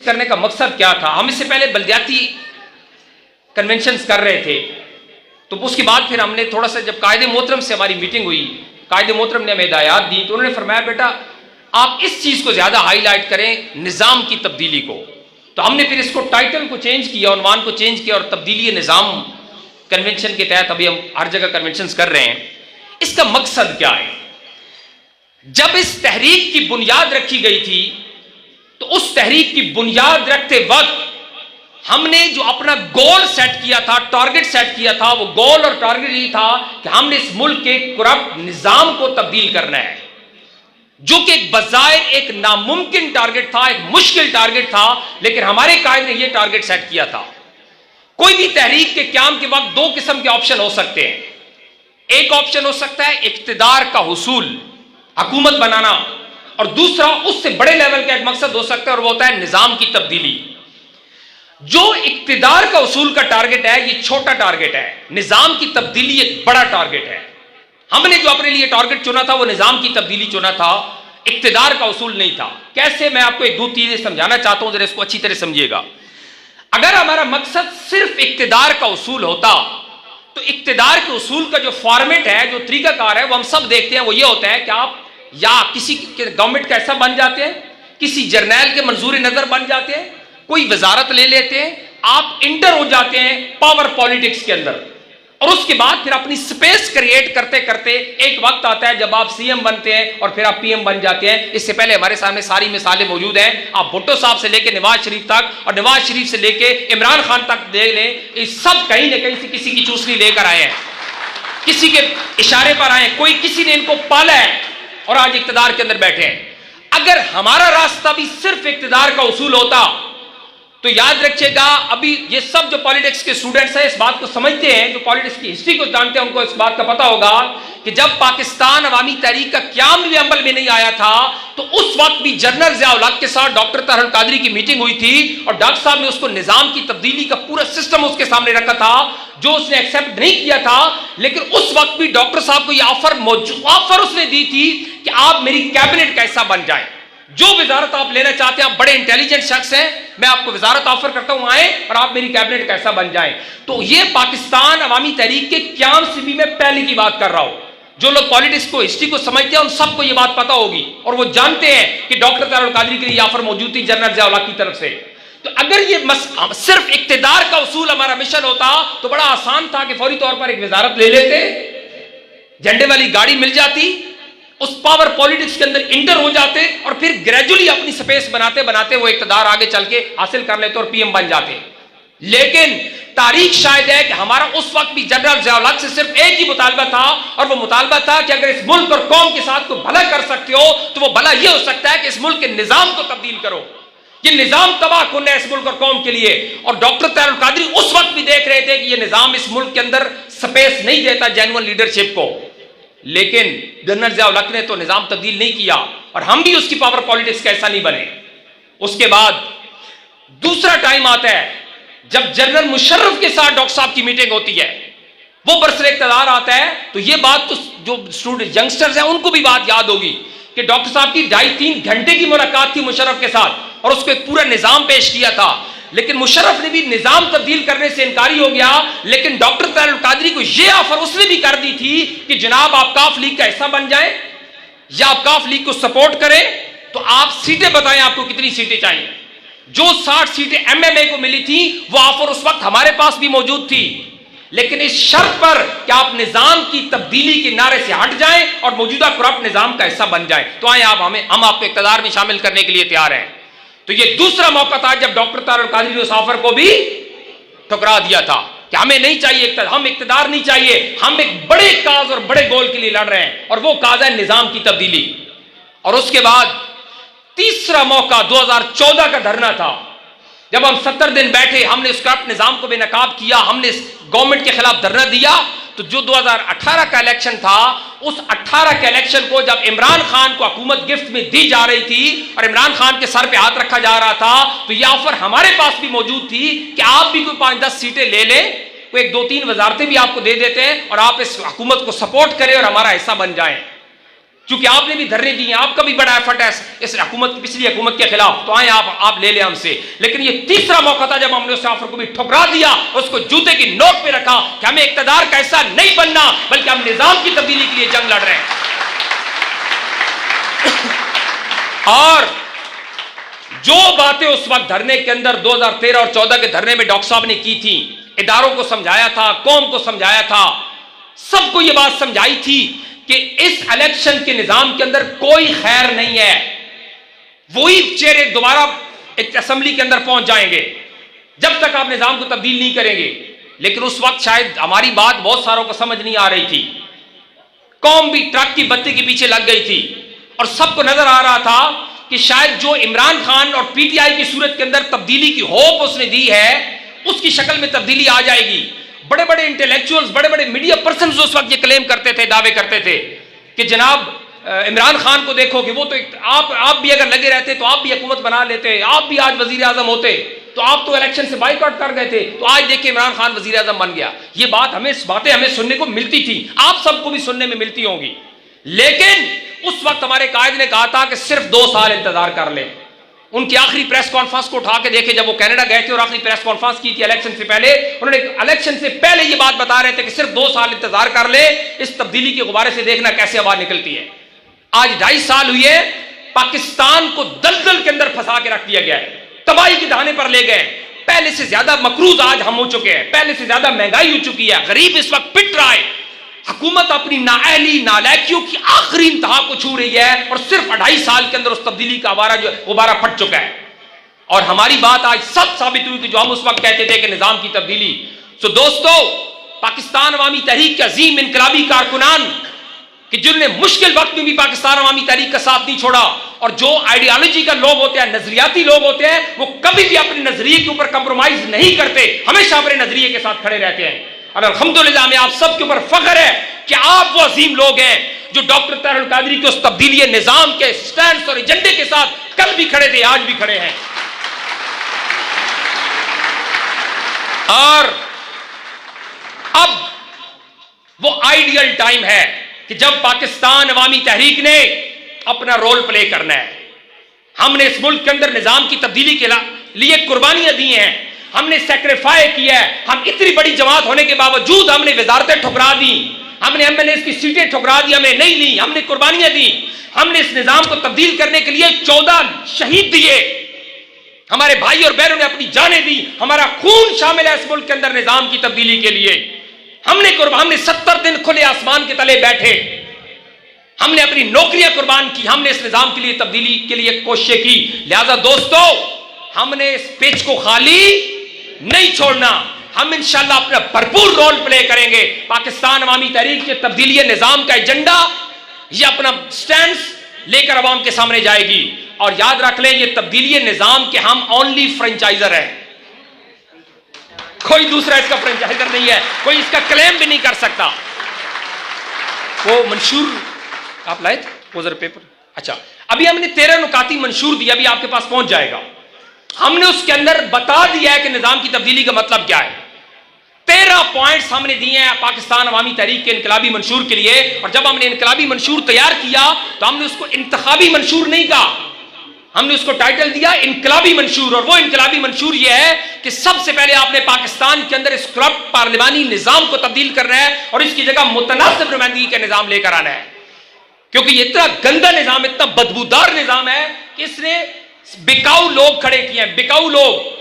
करने का मकसद क्या था। हम इससे पहले बलदियाती कन्वेंशंस कर रहे थे, तो उसके बाद फिर हमने थोड़ा सा, जब कायदे मोहतरम से हमारी मीटिंग हुई, कायदे मोहतरम ने हमें हिदायत दी, तो उन्होंने फरमाया बेटा आप इस चीज़ को ज़्यादा हाईलाइट करें, निज़ाम की तब्दीली को। तो हमने फिर इसको टाइटल को चेंज किया, उन्वान को चेंज किया और तब्दीली निज़ाम कन्वेंशन के तहत अभी हम हर जगह कन्वेंशंस कर रहे हैं। इसका मकसद क्या है? जब इस तहरीक की बुनियाद रखी गई थी, तो उस तहरीक की बुनियाद रखते वक्त हमने जो अपना गोल सेट किया था, टारगेट सेट किया था, वो गोल और टारगेट यही था कि हमने इस मुल्क के करप्ट निजाम को तब्दील करना है, जो कि एक बजाय एक नामुमकिन टारगेट था, एक मुश्किल टारगेट था, लेकिन हमारे कायद ने यह टारगेट सेट किया था। कोई भी तहरीक के क्याम के वक्त दो किस्म के ऑप्शन हो सकते हैं। एक ऑप्शन हो सकता है इक्तिदार का हुसूल, हुकूमत बनाना, और दूसरा उससे बड़े लेवल का एक मकसद हो सकता है और वो होता है निजाम की तब्दीली। जो इक्तिदार का उसूल का टारगेट है ये छोटा टारगेट है, निजाम की तब्दीली एक बड़ा टारगेट है। हमने जो अपने लिए टारगेट चुना था वो निजाम की तब्दीली चुना था, इक्तिदार का उसूल नहीं था। कैसे? मैं आपको एक दो चीजें समझाना चाहता हूं, जरा इसको अच्छी तरह समझिएगा। अगर हमारा मकसद सिर्फ इक्तिदार का उसूल होता, तो इक्तिदार के उसूल का जो फॉर्मेट है, जो तरीकाकार है, वो हम सब देखते हैं। वो ये होता है कि आप या किसी गवर्नमेंट का ऐसा बन जाते हैं, किसी जर्नैल के मंजूर नजर बन जाते हैं, कोई वजारत ले लेते हैं, आप इंटर हो जाते हैं पावर पॉलिटिक्स के अंदर, और उसके बाद फिर अपनी स्पेस क्रिएट करते करते एक वक्त आता है जब आप सीएम बनते हैं और फिर आप पीएम बन जाते हैं। इससे पहले हमारे सामने सारी मिसालें मौजूद हैं। आप भुट्टो साहब से लेके नवाज शरीफ तक और नवाज शरीफ से लेके इमरान खान तक देख लें, ये सब कहीं ना कहीं से किसी की चूसनी लेकर आए हैं, किसी के इशारे पर आए हैं, कोई किसी ने इनको पाला है और आज इक्तिदार के अंदर बैठे हैं। अगर हमारा रास्ता भी सिर्फ इक्तिदार का उसूल होता, तो याद रखिएगा, अभी ये सब जो पॉलिटिक्स के स्टूडेंट्स हैं इस बात को समझते हैं, जो पॉलिटिक्स की हिस्ट्री को जानते हैं उनको इस बात का पता होगा कि जब पाकिस्तान अवामी तहरीक का क्याम भी अमल में नहीं आया था, तो उस वक्त भी जनरल ज़िया-उल हक के साथ डॉक्टर ताहिर कादरी की मीटिंग हुई थी और डॉक्टर साहब ने उसको निजाम की तब्दीली का पूरा सिस्टम उसके सामने रखा था, जो उसने एक्सेप्ट नहीं किया था। लेकिन उस वक्त भी डॉक्टर साहब को यह ऑफर उसने दी थी कि आप मेरी कैबिनेट का हिस्सा बन जाएं, जो वजारत आप लेना चाहते हैं, आप बड़े इंटेलिजेंट शख्स हैं, मैं आपको वजारत ऑफर करता हूं, आए और आप मेरी कैबिनेट का हिस्सा बन जाएं। तो ये पाकिस्तान अवामी तहरीक के क्याम से भी मैं पहले की बात कर रहा हूं। जो लोग पॉलिटिक्स को, हिस्ट्री को समझते हैं, उन सबको ये बात पता होगी और वो जानते हैं कि डॉक्टर ताहिर कादरी के लिए ऑफर मौजूद थी जनरल ज़िया-उल हक की तरफ से। तो अगर ये सिर्फ इक्तिदार का उसूल हमारा मिशन होता तो बड़ा आसान था कि फौरी तौर पर एक वजारत ले लेते, झंडे वाली गाड़ी मिल जाती, उस पावर पॉलिटिक्स के अंदर इंटर हो जाते और फिर ग्रेजुअली अपनी स्पेस बनाते बनाते वो इक्तिदार आगे चल के हासिल कर लेते और पीएम बन जाते। लेकिन तारीख शायद है कि हमारा उस वक्त भी जनरल ज़िया-उल हक से सिर्फ एक ही मुतालबा था, और वो मुतालबा था कि अगर इस मुल्क और कौम के साथ कोई भला कर सकते हो तो वो भला ये हो सकता है कि इस मुल्क के निजाम को तब्दील करो। ये निजाम तबाह कुन है इस मुल्क और कौम के लिए, और डॉक्टर ताहिर कादरी उस वक्त भी देख रहे थे कि ये निजाम इस मुल्क के अंदर स्पेस नहीं देता जेन्युइन लीडरशिप को। लेकिन जनरल ज़िया-उल हक ने तो निजाम तब्दील नहीं किया और हम भी उसकी पावर पॉलिटिक्स का ऐसा नहीं बने। उसके बाद दूसरा टाइम आता है जब जनरल मुशर्रफ के साथ डॉक्टर साहब की मीटिंग होती है, वो बरसर इक़्तिदार आता है। तो ये बात तो जो स्टूडेंट यंगस्टर्स हैं उनको भी बात याद होगी कि डॉक्टर साहब की 2.5-3 घंटे की मुलाकात थी मुशर्रफ के साथ और उसको एक पूरा निजाम पेश किया था। लेकिन मुशर्रफ ने भी निजाम तब्दील करने से इनकारी हो गया। लेकिन डॉक्टर ताहिर कादरी को यह ऑफर उसने भी कर दी थी कि जनाब आप काफ लीग का हिस्सा बन जाएं या आप काफ लीग को सपोर्ट करें, तो आप सीटें बताएं आपको कितनी सीटें चाहिए। जो 60 सीटें एमएमए को मिली थी वो ऑफर उस वक्त हमारे पास भी मौजूद थी, लेकिन इस शर्त पर कि आप निजाम की तब्दीली के नारे से हट जाएं और मौजूदा करप्ट निजाम का हिस्सा बन जाएं। तो आए आप, हम आपको इक़्तिदार में शामिल करने के लिए तैयार हैं। तो ये दूसरा मौका था जब डॉक्टर ताहिर कादरी ने उस ऑफर को भी ठुकरा दिया था कि हमें नहीं चाहिए, हम इक़्तिदार नहीं चाहिए, हम एक बड़े काज और बड़े गोल के लिए लड़ रहे हैं और वो काज है निजाम की तब्दीली। और उसके बाद तीसरा मौका 2014 का धरना था, जब हम 70 दिन बैठे, हमने उस करप्ट निजाम को बेनकाब किया, हमने इस गवर्नमेंट के खिलाफ धरना दिया। तो जो 2018 का इलेक्शन था, उस 18 के इलेक्शन को जब इमरान खान को हुकूमत गिफ्ट में दी जा रही थी और इमरान खान के सर पे हाथ रखा जा रहा था, तो यह ऑफर हमारे पास भी मौजूद थी कि आप भी कोई 5-10 सीटें ले लें, कोई 1-2-3 वजारतें भी आपको दे देते हैं और आप इस हुकूमत को सपोर्ट करें और हमारा हिस्सा बन जाएं। क्योंकि आपने भी धरने दिए, आपका भी बड़ा एफर्ट है इस हुकूमत की, पिछली हुकूमत के खिलाफ, तो आए आप ले लें हमसे। लेकिन ये तीसरा मौका था जब हमने उस ऑफर को भी ठुकरा दिया, उसको जूते की नोक पे रखा कि हमें इक्तदार का ऐसा नहीं बनना, बल्कि हम निजाम की तब्दीली के लिए जंग लड़ रहे हैं। और जो बातें उस वक्त धरने के अंदर 2013 और 14 के धरने में डॉक्टर साहब ने की थी, इदारों को समझाया था, कौम को समझाया था, सबको यह बात समझाई थी कि इस इलेक्शन के निजाम के अंदर कोई खैर नहीं है। वही चेहरे दोबारा एक असेंबली के अंदर पहुंच जाएंगे जब तक आप निजाम को तब्दील नहीं करेंगे। लेकिन उस वक्त शायद हमारी बात बहुत सारों को समझ नहीं आ रही थी, कौम भी ट्रक की बत्ती के पीछे लग गई थी और सबको नजर आ रहा था कि शायद जो इमरान खान और पीटीआई की सूरत के अंदर तब्दीली की होप उसने दी है, उसकी शक्ल में तब्दीली आ जाएगी। बड़े बड़े इंटेलेक्चुअल्स, बड़े बड़े मीडिया पर्सन उस वक्त ये क्लेम करते थे, दावे करते थे कि जनाब इमरान खान को देखोगे, वो तो आप भी अगर लगे रहते तो आप भी हुकूमत बना लेते, आप भी आज वजीर आजम होते, तो आप तो इलेक्शन से बाइकआउट कर गए थे, तो आज देखिए इमरान खान वजीर आजम बन गया। ये बातें हमें सुनने को मिलती थी, आप सबको भी सुनने में मिलती होंगी। लेकिन उस वक्त हमारे कायद ने कहा था कि सिर्फ 2 साल इंतजार कर लें। उनकी आखिरी प्रेस कॉन्फ्रेंस को उठा के देखे, जब वो कनाडा गए थे और आखिरी प्रेस कॉन्फ्रेंस की थी इलेक्शन से पहले, उन्होंने इलेक्शन से पहले ये बात बता रहे थे कि सिर्फ 2 साल इंतजार कर ले, इस तब्दीली के गुब्बारे से देखना कैसे आवाज निकलती है। आज 2.5 साल हुए, पाकिस्तान को दलदल के अंदर फंसा के रख दिया गया है, तबाही के दाने पर ले गए। पहले से ज्यादा मकरूज आज हम हो चुके हैं, पहले से ज्यादा महंगाई हो चुकी है, गरीब इस वक्त पिट रहा है, हुकूमत अपनी नाअहली नालायकियों की आखिरी इंतहा को छू रही है और सिर्फ 2.5 साल के अंदर उस तब्दीली का गुब्बारा फट चुका है। और हमारी बात आज सच साबित हुई कि जो हम उस वक्त कहते थे कि निजाम की तब्दीली। सो दोस्तों, पाकिस्तान अवामी तहरीक के अजीम इनकलाबी कारकुनान कि जिन्होंने मुश्किल वक्त में भी पाकिस्तान अवामी तहरीक का साथ नहीं छोड़ा, और जो आइडियोलॉजी का लोग होते हैं, नजरियाती लोग होते हैं, वो कभी भी अपने नजरिए के ऊपर कंप्रोमाइज नहीं करते, हमेशा अपने नजरिए के साथ खड़े रहते हैं। और अल्हम्दुलिल्लाह में आप सबके ऊपर फख्र है कि आप वो अजीम लोग हैं जो डॉक्टर ताहिर कादरी के उस तब्दीली निजाम के स्टैंड और एजेंडे के साथ कल भी खड़े थे, आज भी खड़े हैं। और अब वो आइडियल टाइम है कि जब पाकिस्तान अवामी तहरीक ने अपना रोल प्ले करना है। हमने इस मुल्क के अंदर निजाम की तब्दीली के लिए कुर्बानियां दी हैं, हमने सेक्रीफाई किया है। हम इतनी बड़ी जमात होने के बावजूद हमने वजारतें ठुकरा दी, हमने एमएलए की सीटें ठुकरा दी, हमने नहीं ली, हमने कुर्बानियां दी। हमने इस निजाम को तब्दील करने के लिए 14 शहीद दिए, हमारे भाई और बहनों ने अपनी जानें दी, हमारा खून शामिल है इस मुल्क के अंदर निजाम की तब्दीली के लिए। हमने 70 दिन खुले आसमान के तले बैठे, हमने अपनी नौकरियां कुर्बान की, हमने इस निजाम के लिए तब्दीली के लिए कोशिशें की। लिहाजा दोस्तों, हमने इस पिच को खाली नहीं छोड़ना, हम इंशाल्लाह अपना भरपूर रोल प्ले करेंगे। पाकिस्तान अवामी तहरीक के तब्दीली निजाम का एजेंडा, ये अपना स्टैंड लेकर अवाम के सामने जाएगी। और याद रख लें, ये तब्दीली निजाम के हम ओनली फ्रेंचाइजर हैं, कोई दूसरा इसका फ्रेंचाइजर नहीं है, कोई इसका क्लेम भी नहीं कर सकता। वो मंशूर आप लाए थे, पोजर पेपर? अच्छा, अभी हमने 13 नुकाती मंशूर दिया, अभी आपके पास पहुंच जाएगा। हमने उसके अंदर बता दिया है कि निजाम की तब्दीली का मतलब क्या है। 13 पॉइंट्स हमने दिए हैं पाकिस्तान अवामी तहरीक के इनकलाबी मंशूर के लिए। और जब हमने इनकलाबी मंशूर तैयार किया तो हमने उसको इंतखाबी मंशूर नहीं कहा, हमने उसको टाइटल दिया इनकलाबी मंशूर। और वो इनकलाबी मंशूर ये है कि सबसे पहले आपने पाकिस्तान के अंदर इस करप्ट पार्लिमानी निजाम को तब्दील करना है और इसकी जगह मुतनासिब नुमाइंदगी का निजाम लेकर आना है। क्योंकि ये इतना गंदा निजाम, इतना बदबूदार निजाम है कि इसने बिकाऊ लोग खड़े किए हैं, बिकाऊ लोग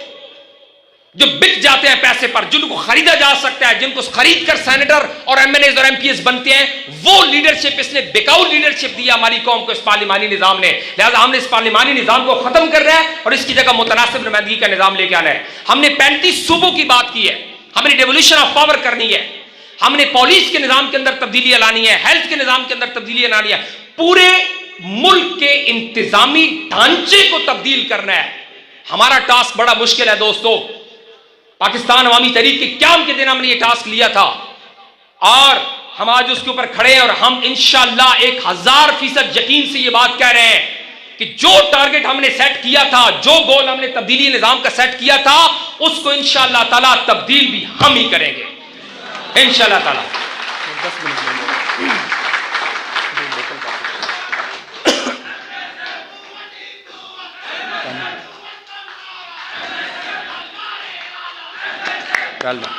जो बिक जाते हैं पैसे पर, जिनको खरीदा जा सकता है, जिनको खरीद कर सेनेटर और एमएनए और एमपीएस बनते हैं, वो लीडरशिप इसने बिकाऊ लीडरशिप दिया हमारी कौम को इस पार्लिमानी निजाम ने। लिहाजा हमने इस पार्लिमानी निजाम को खत्म करना है और इसकी जगह मुतनासिब नुमाइंदगी का निजाम लेके आना है। हमने 35 सूबों की बात की है, हमने डेवोल्यूशन ऑफ पावर करनी है, हमने पुलिस के निजाम के अंदर तब्दीली लानी है, हेल्थ के निजाम के अंदर तब्दीली लानी है, पूरे मुल्क के इंतजामी ढांचे को तब्दील करना है। हमारा टास्क बड़ा मुश्किल है दोस्तों। पाकिस्तान अवामी तहरीक के क़याम के दिन हमने ये टास्क लिया था और हम आज उसके ऊपर खड़े हैं। और हम इंशाअल्लाह 1000% यकीन से ये बात कह रहे हैं कि जो टारगेट हमने सेट किया था, जो गोल हमने तब्दीली निजाम का सेट किया था, उसको इंशाअल्लाह ताला तब्दील भी हम ही करेंगे इंशाअल्लाह ताला। 10 मिनट वेल डन।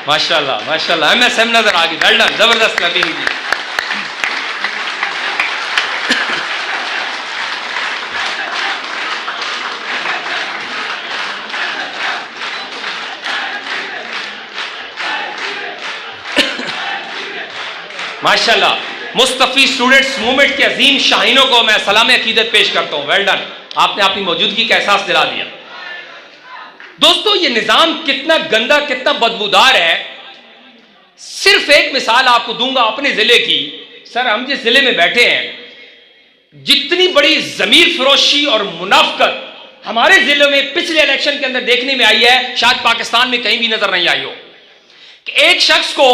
माशाल्लाह माशाल्लाह, MSM नजर आ गई, वेल डन, जबरदस्त क्लैपिंग की। माशाल्लाह, मुस्तफ़ी स्टूडेंट्स मूवमेंट के अजीम शाहीनों को मैं सलाम अकीदत पेश करता हूं, वेल डन, आपने अपनी मौजूदगी का एहसास दिला दिया। दोस्तों, ये निजाम कितना गंदा, कितना बदबूदार है, सिर्फ एक मिसाल आपको दूंगा अपने जिले की। सर, हम जिस जिले में बैठे हैं, जितनी बड़ी जमीर फरोशी और मुनाफकत हमारे जिले में पिछले इलेक्शन के अंदर देखने में आई है, शायद पाकिस्तान में कहीं भी नजर नहीं आई हो। कि एक शख्स को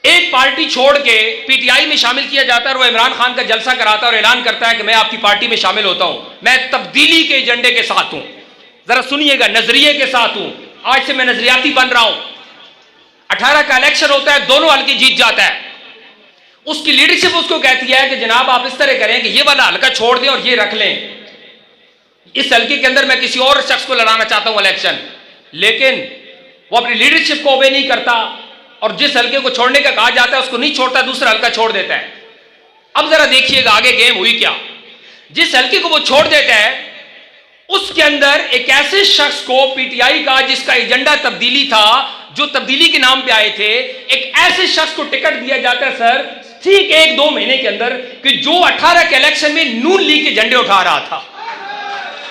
एक पार्टी छोड़ के पीटीआई में शामिल किया जाता है और वो इमरान खान का जलसा कराता है और ऐलान करता है कि मैं आपकी पार्टी में शामिल होता हूं, मैं तब्दीली के एजेंडे के साथ हूं। जरा सुनिएगा, नजरिए के साथ हूं, आज से मैं नजरियाती बन रहा हूं। 18 का इलेक्शन होता है, दोनों हल्के जीत जाता है। उसकी लीडरशिप उसको कहती है कि जनाब आप इस तरह करें कि ये वाला हल्का छोड़ दें और ये रख लें, इस हल्के के अंदर मैं किसी और शख्स को लड़ाना चाहता हूं इलेक्शन। लेकिन वो अपनी लीडरशिप को ओबे नहीं करता और जिस हल्के को छोड़ने का कहा जाता है उसको नहीं छोड़ता, दूसरा हल्का छोड़ देता है। अब जरा देखिएगा आगे गेम हुई क्या। जिस हल्के को वो छोड़ देता है उसके अंदर एक ऐसे शख्स को पीटीआई का, जिसका एजेंडा तब्दीली था, जो तब्दीली के नाम पे आए थे, एक ऐसे शख्स को टिकट दिया जाता है सर, ठीक 1-2 महीने के अंदर, कि जो 18 के इलेक्शन में नून लीग के झंडे उठा रहा था,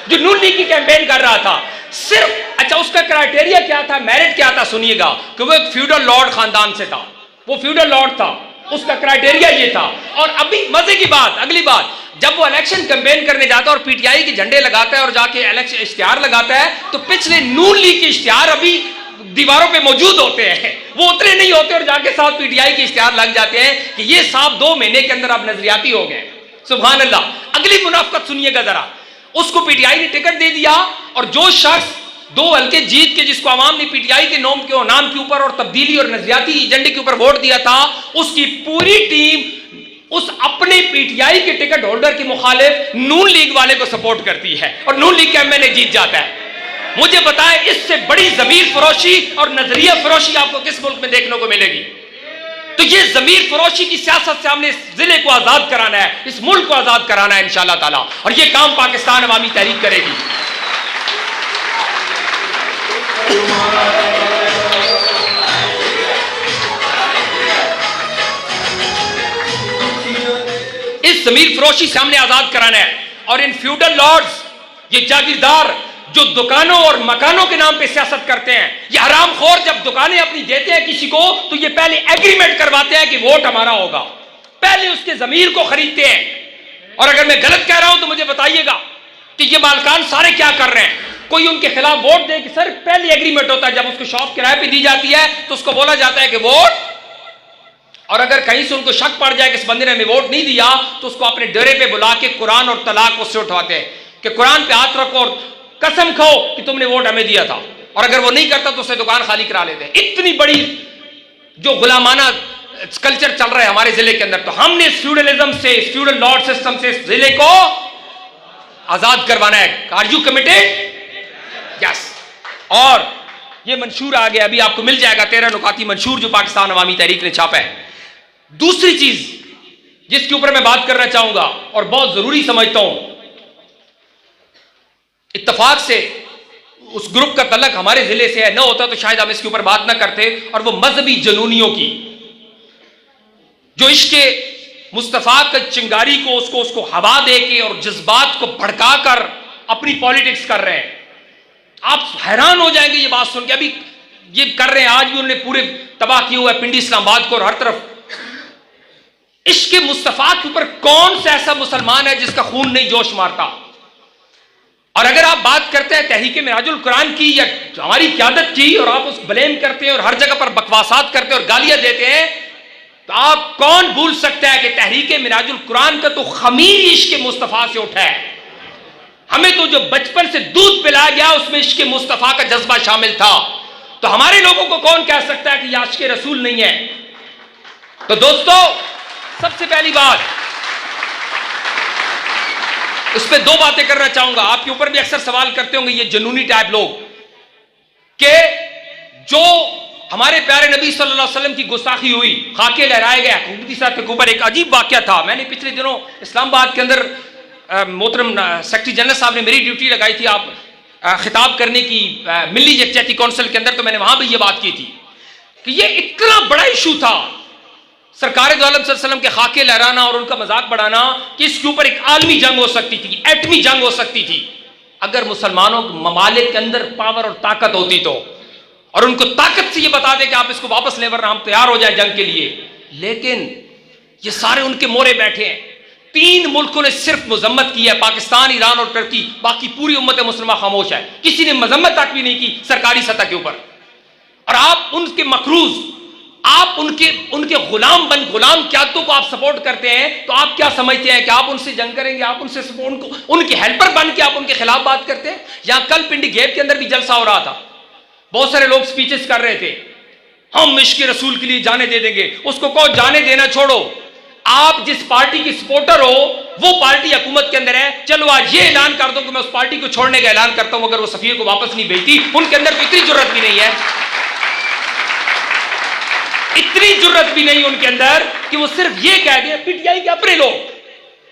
जो नून लीग की कैंपेन कर रहा था। सिर्फ अच्छा, उसका क्राइटेरिया क्या था, मेरिट क्या था, सुनिएगा, कि वो एक फ्यूडल लॉर्ड खानदान से था, वो फ्यूडल लॉर्ड था, उसका क्राइटेरिया ये था। और अभी मजे की बात, अगली बात, जब वो इलेक्शन कैंपेन करने जाता है और पीटीआई के झंडे लगाता है और जाके इलेक्शन इश्तिहार लगाता है, तो पिछले नून लीग के इश्तिहार अभी दीवारों पे मौजूद होते हैं, वो उतरे नहीं होते और जाके साथ पीटीआई के इश्तिहार लग जाते हैं कि ये साहब 2 महीने के अंदर आप नजरियाती हो गए। सुभान अल्लाह। अगली मुनाफकत सुनिएगा जरा, उसको पीटीआई ने टिकट दे दिया और जो शख्स 2 हल्के जीत के, जिसको आवाम ने पीटीआई के नाम के ऊपर और तब्दीली और नजरियाती एजेंडे के ऊपर वोट दिया था, उसकी पूरी टीम उस अपने पीटीआई के टिकट होल्डर के मुखालिफ नून लीग वाले को सपोर्ट करती है और नून लीग का एमएनए जीत जाता है। मुझे बताएं, इससे बड़ी जमीर फरोशी और नजरिया फरोशी आपको किस मुल्क में देखने को मिलेगी? तो ये जमीर फरोशी की सियासत से हमने इस जिले को आजाद कराना है, इस मुल्क को आजाद कराना है इंशाअल्लाह ताला, और ये काम पाकिस्तान अवामी तहरीक करेगी। इस जमीर फरोशी से हमने आजाद कराना है। और इन फ्यूडल लॉर्ड्स, ये जागीरदार जो दुकानों और मकानों के नाम पे सियासत करते हैं, ये हरामखोर जब दुकानें अपनी देते हैं किसी को, तो ये पहले एग्रीमेंट करवाते हैं कि वोट हमारा होगा, पहले उसके जमीर को खरीदते हैं। और अगर मैं गलत कह रहा हूं तो मुझे बताइएगा कि ये मालकान सारे क्या कर रहे हैं। कोई उनके खिलाफ वोट दे कि सर, पहले एग्रीमेंट होता है, जब उसको शॉप किराए पे दी जाती है तो उसको बोला जाता है कि वोट, और अगर कहीं से उनको शक पड़ जाए कि इस बंदे ने हमें वोट नहीं दिया, तो उसको अपने डेरे पे बुला के कुरान और तलाक उससे उठवाते हैं कि कुरान पे हाथ रखो और कसम खाओ कि तुमने वोट हमें दिया था, और अगर वो नहीं करता तो उससे दुकान खाली करा लेते हैं। इतनी बड़ी जो गुलामाना कल्चर चल रहा है हमारे जिले के अंदर, तो हमने इस फ्यूडलिज्म से, इस फ्यूडल लॉर्ड सिस्टम से इस जिले को आजाद करवाना है। Are you committed? यस। और ये मंशूर आ गया, अभी आपको मिल जाएगा 13 नुकाती मंशूर जो पाकिस्तान अवामी तहरीक ने छापा है। दूसरी चीज जिसके ऊपर मैं बात करना चाहूंगा और बहुत जरूरी समझता हूं, इत्तफाक से उस ग्रुप का तलक हमारे जिले से है, न होता तो शायद हम इसके ऊपर बात ना करते, और वो मजहबी जनूनियों की, जो इश्के मुस्तफा के चिंगारी को उसको हवा दे के और जज्बात को भड़का कर अपनी पॉलिटिक्स कर रहे हैं। आप हैरान हो जाएंगे ये बात सुन के। अभी ये कर रहे हैं, आज भी उन्होंने पूरे तबाह किया हुआ है पिंडी इस्लामाबाद को और हर तरफ। इश्के मुस्तफा के ऊपर कौन सा ऐसा मुसलमान है जिसका खून नहीं जोश मारता? और अगर आप बात करते हैं तहरीके मिराजुल कुरान की या हमारी क़यादत की, और आप उस ब्लेम करते हैं और हर जगह पर बकवासात करते हैं और गालियां देते हैं, तो आप कौन भूल सकता है कि तहरीके मिराजुल कुरान का तो खमीर इश्के मुस्तफा से उठा है। हमें तो जो बचपन से दूध पिलाया गया उसमें इश्के मुस्तफा का जज्बा शामिल था। तो हमारे लोगों को कौन कह सकता है कि यह आशिक़े रसूल नहीं है? तो दोस्तों, सबसे पहली बात, उस पर दो बातें करना चाहूंगा। आपके ऊपर भी अक्सर सवाल करते होंगे ये जनूनी टाइप लोग कि जो हमारे प्यारे नबी सल्लल्लाहु अलैहि वसल्लम की गुस्ताखी हुई, खाके लहराए गए हुकूमती साहब के ऊपर। एक अजीब वाकया था, मैंने पिछले दिनों इस्लामाबाद के अंदर मोहतरम सेक्रेटरी जनरल साहब ने मेरी ड्यूटी लगाई थी आप खिताब करने की मिली यकजहती कौंसिल के अंदर, तो मैंने वहां भी ये बात की थी कि ये इतना बड़ा इशू था सरकार दो आलम सल्लल्लाहु अलैहि वसल्लम के खाके लहराना और उनका मजाक बढ़ाना कि इसके ऊपर एक आलमी जंग हो सकती थी, एटमी जंग हो सकती थी अगर मुसलमानों के ममालिक के अंदर पावर और ताकत होती तो, और उनको ताकत से ये बता दे कि आप इसको वापस ले वरना हम तैयार हो जाए जंग के लिए। लेकिन ये सारे उनके मोरे बैठे हैं। 3 मुल्कों ने सिर्फ मजम्मत की है, पाकिस्तान, ईरान और टर्की, बाकी पूरी उम्मत मुसलमान खामोश है, किसी ने मजम्मत तक भी नहीं की सरकारी सतह के ऊपर। और आप उनके मकरूज, आप उनके गुलाम क्यादतों को आप सपोर्ट करते हैं, तो आप क्या समझते हैं कि आप उनसे जंग करेंगे? आप उनसे उनके हेल्पर बन के आप उनके खिलाफ बात करते हैं। यहां कल पिंडी गेट के अंदर भी जलसा हो रहा था, बहुत सारे लोग स्पीचेस कर रहे थे, हम इश्क रसूल के लिए जाने दे देंगे। उसको कहो जाने देना छोड़ो, आप जिस पार्टी की सपोर्टर हो वो पार्टी हुकूमत के अंदर है। चलो आज ये ऐलान कर दो कि मैं उस पार्टी को छोड़ने का ऐलान करता हूं अगर वो सफीर को वापस नहीं भेजती। उनके अंदर तो इतनी जुर्रत भी नहीं है, इतनी जुर्रत भी नहीं उनके अंदर कि वो सिर्फ ये कह दे, पीटीआई के अपने लोग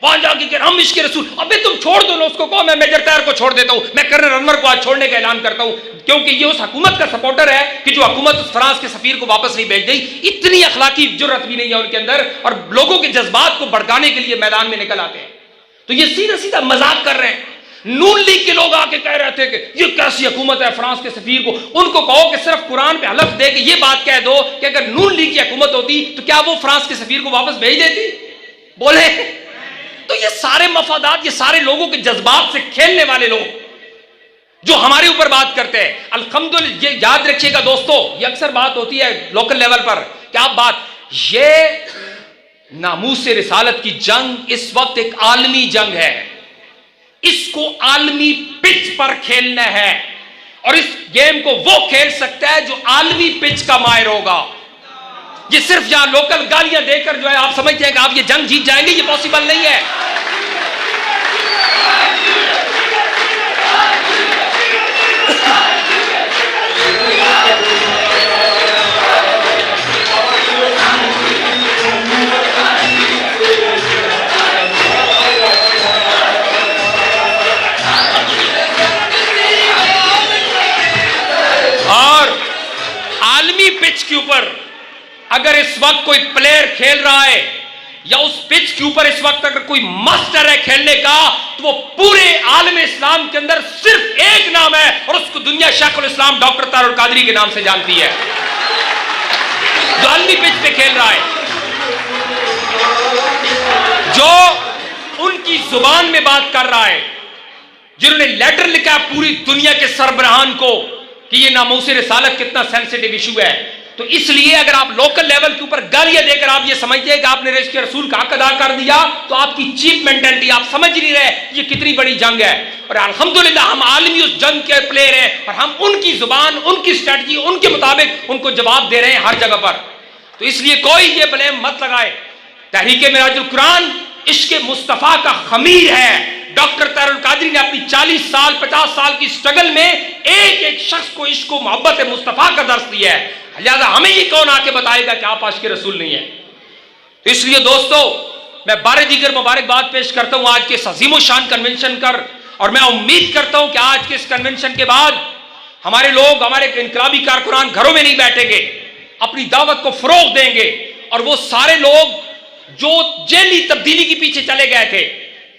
वहां जाके कह हम इश्क रसूल। अबे तुम छोड़ दो ना उसको, कहो मैं मेजर तैयार को छोड़ देता हूं, मैं कर्नल अनवर को आज छोड़ने का ऐलान करता हूं, क्योंकि ये उस हुकूमत का सपोर्टर है कि जो हुकूमत उस फ्रांस के सफीर को वापस नहीं भेज गई। इतनी अखलाकी जुर्रत भी नहीं है उनके अंदर, और लोगों के जज्बात को भड़काने के लिए मैदान में निकल आते हैं। तो ये सीधा सीधा मजाक कर रहे हैं। नून लीग के लोग आके कह रहे थे कि ये कैसी हुकूमत है फ्रांस के सफीर को, उनको कहो कि सिर्फ कुरान पे हलफ दे के ये बात कह दो कि अगर नून लीग की हुकूमत होती तो क्या वो फ्रांस के सफीर को वापस भेज देती? बोले तो ये सारे मफादात, ये सारे लोगों के जज्बात से खेलने वाले लोग जो हमारे ऊपर बात करते हैं। अल्हम्दुलिल्लाह, ये याद रखिएगा दोस्तों, ये अक्सर बात होती है लोकल लेवल पर, क्या बात, ये नामूस रिसालत की जंग इस वक्त एक आलमी जंग है। इसको आलमी पिच पर खेलना है, और इस गेम को वो खेल सकता है जो आलमी पिच का माहिर होगा। ये सिर्फ यहां लोकल गालियां देकर जो है आप समझते हैं कि आप ये जंग जीत जाएंगे, ये पॉसिबल नहीं है। और आलमी पिच के ऊपर अगर इस वक्त कोई प्लेयर खेल रहा है, या उस पिच के ऊपर इस वक्त अगर कोई मास्टर है खेलने का, तो वो पूरे आलम इस्लाम के अंदर सिर्फ एक नाम है, और उसको दुनिया शेखुल इस्लाम डॉक्टर तारुल कादरी के नाम से जानती है, जो आलमी पिच पे खेल रहा है, जो उनकी जुबान में बात कर रहा है, जिन्होंने लेटर लिखा पूरी दुनिया के सरबराहान को कि ये नामूस रिसालत कितना सेंसिटिव इशू है। तो इसलिए अगर आप लोकल लेवल के ऊपर गालियां देकर आप ये समझते हैं कि आपने इश्क रसूल का हक अदा कर दिया, तो आपकी चीप मेंटालिटी, आप समझ नहीं रहे ये कितनी बड़ी जंग है। और अल्हम्दुलिल्लाह हम आलमी उस जंग के प्लेयर हैं, और हम उनकी जुबान, उनकी स्ट्रेटजी, उनके मुताबिक उनको जवाब दे रहे हैं हर जगह पर। तो इसलिए कोई ये ब्लेम मत लगाए। तहरीक मिराजुल कुरान इश्क मुस्तफ़ा का खमीर है। डॉक्टर तारुल कादरी ने अपनी 40 साल 50 साल की स्ट्रगल में एक एक शख्स को इश्क मोहब्बत मुस्तफ़ा का दर्स दिया है। लिहाजा हमें ये कौन आके बताएगा कि आप आशिक रसूल नहीं है? तो इसलिए दोस्तों मैं बारे दीगर मुबारकबाद पेश करता हूं आज के इस अजीम शान कन्वेंशन कर, और मैं उम्मीद करता हूं कि आज के इस कन्वेंशन के बाद हमारे लोग, हमारे इनकलाबी कारकुनान घरों में नहीं बैठेंगे, अपनी दावत को फरोग देंगे, और वो सारे लोग जो जेली तब्दीली के पीछे चले गए थे,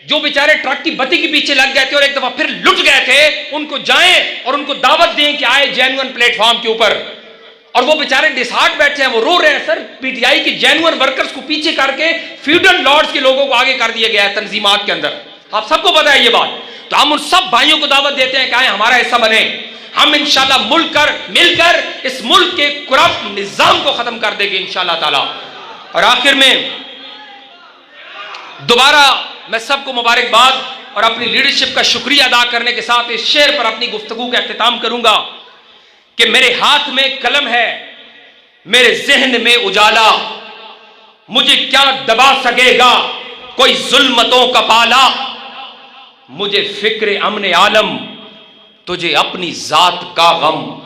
जो बेचारे ट्रक की बत्ती के पीछे लग गए थे और एक दफा फिर लुट गए थे, उनको जाएं और उनको दावत दें कि आए जेन्युइन प्लेटफॉर्म के ऊपर। और वो बेचारे डिसहार्ट बैठे हैं, वो रो रहे हैं, सर पीटीआई के जेन्युइन वर्कर्स को पीछे करके फ्यूडल लॉर्ड्स के लोगों को आगे कर दिया गया है तंजीमात के अंदर। आप सबको पता है ये बात। तो हम उन सब भाइयों को दावत देते हैं कि आए हमारा हिस्सा बने, हम इंशाल्लाह मिलकर इस मुल्क के करप्ट निजाम को खत्म कर देंगे इंशाल्लाह ताला। और आखिर में दोबारा मैं सबको मुबारकबाद और अपनी लीडरशिप का शुक्रिया अदा करने के साथ इस शेर पर अपनी गुफ्तगू का अख्तिताम करूंगा कि मेरे हाथ में कलम है, मेरे जहन में उजाला, मुझे क्या दबा सकेगा कोई जुल्मतों का पाला। मुझे फिक्र अमन आलम, तुझे अपनी जात का गम।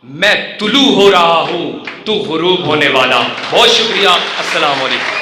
मैं तुलू हो रहा हूं, तू गुरूब होने वाला। बहुत शुक्रिया। अस्सलाम वालेकुम।